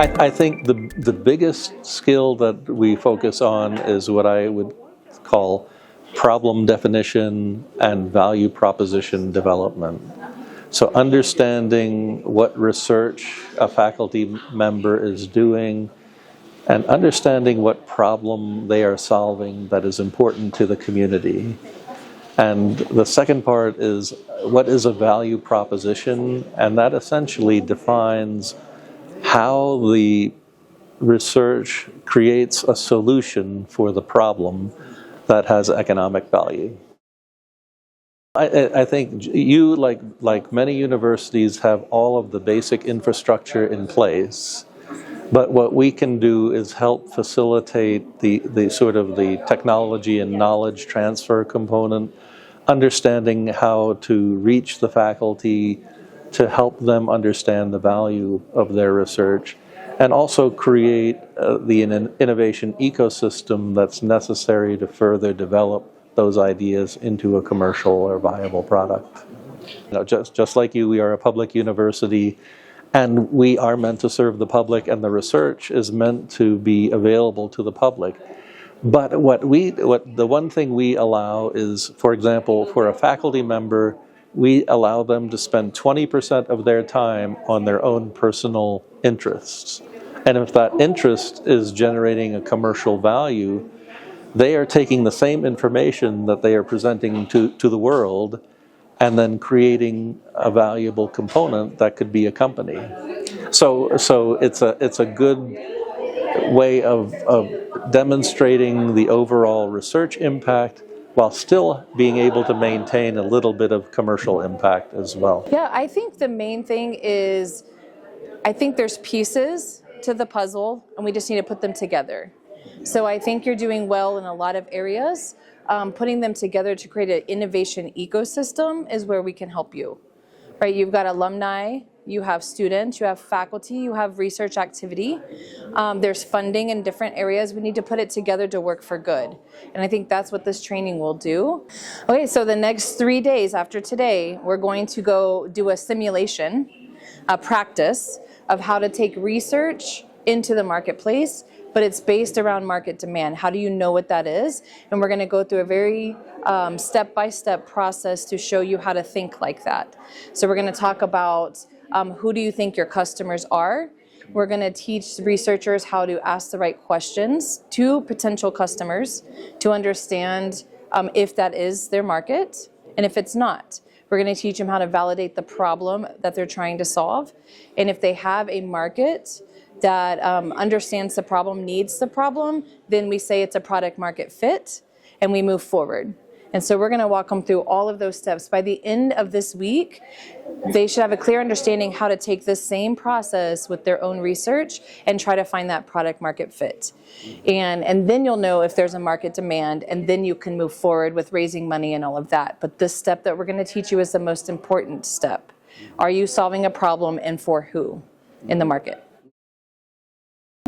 I think the biggest skill that we focus on is what I would call problem definition and value proposition development. So understanding what research a faculty member is doing and understanding what problem they are solving that is important to the community. And the second part is what is a value proposition, and that essentially defines how the research creates a solution for the problem that has economic value. I think you, like many universities, have all of the basic infrastructure in place, but what we can do is help facilitate the sort of the technology and knowledge transfer component, understanding how to reach the faculty to help them understand the value of their research, and also create the innovation ecosystem that's necessary to further develop those ideas into a commercial or viable product. You know, just like you, we are a public university, and we are meant to serve the public, and the research is meant to be available to the public. But the one thing we allow is, for example, for a faculty member, we allow them to spend 20% of their time on their own personal interests. And if that interest is generating a commercial value, they are taking the same information that they are presenting to the world and then creating a valuable component that could be a company. So it's a good way of demonstrating the overall research impact while still being able to maintain a little bit of commercial impact as well. Yeah, I think the main thing is, I think there's pieces to the puzzle and we just need to put them together. So I think you're doing well in a lot of areas. Putting them together to create an innovation ecosystem is where we can help you. Right? You've got alumni, you have students, you have faculty, you have research activity. There's funding in different areas. We need to put it together to work for good. And I think that's what this training will do. Okay, so the next 3 days after today, we're going to go do a simulation, a practice of how to take research into the marketplace, but it's based around market demand. How do you know what that is? And we're going to go through a very step-by-step process to show you how to think like that. So we're going to talk about who do you think your customers are? We're going to teach researchers how to ask the right questions to potential customers to understand if that is their market and if it's not. We're going to teach them how to validate the problem that they're trying to solve. And if they have a market that understands the problem, needs the problem, then we say it's a product market fit and we move forward. And so we're going to walk them through all of those steps. By the end of this week, they should have a clear understanding how to take this same process with their own research and try to find that product market fit. And then you'll know if there's a market demand, and then you can move forward with raising money and all of that. But this step that we're going to teach you is the most important step. Are you solving a problem, and for who in the market?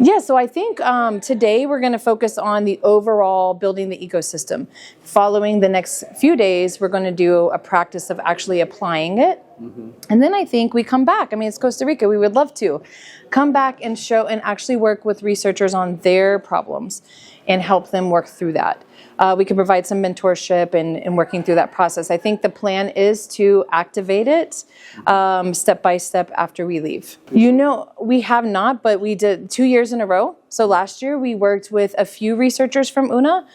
Yeah, so I think today we're going to focus on the overall building the ecosystem. Following the next few days, we're going to do a practice of actually applying it. Mm-hmm. And then I think we come back. I mean, it's Costa Rica. We would love to come back and show and actually work with researchers on their problems and help them work through that. We can provide some mentorship and working through that process. I think the plan is to activate it step by step after we leave. You know, we have not, but we did 2 years in a row. So last year we worked with a few researchers from UNA,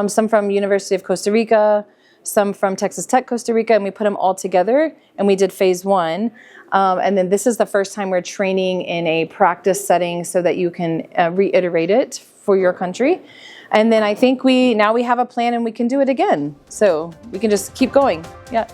some from University of Costa Rica, some from Texas Tech Costa Rica, and we put them all together and we did phase 1. And then this is the first time we're training in a practice setting so that you can reiterate it for your country. And then I think now we have a plan and we can do it again. So we can just keep going. Yeah.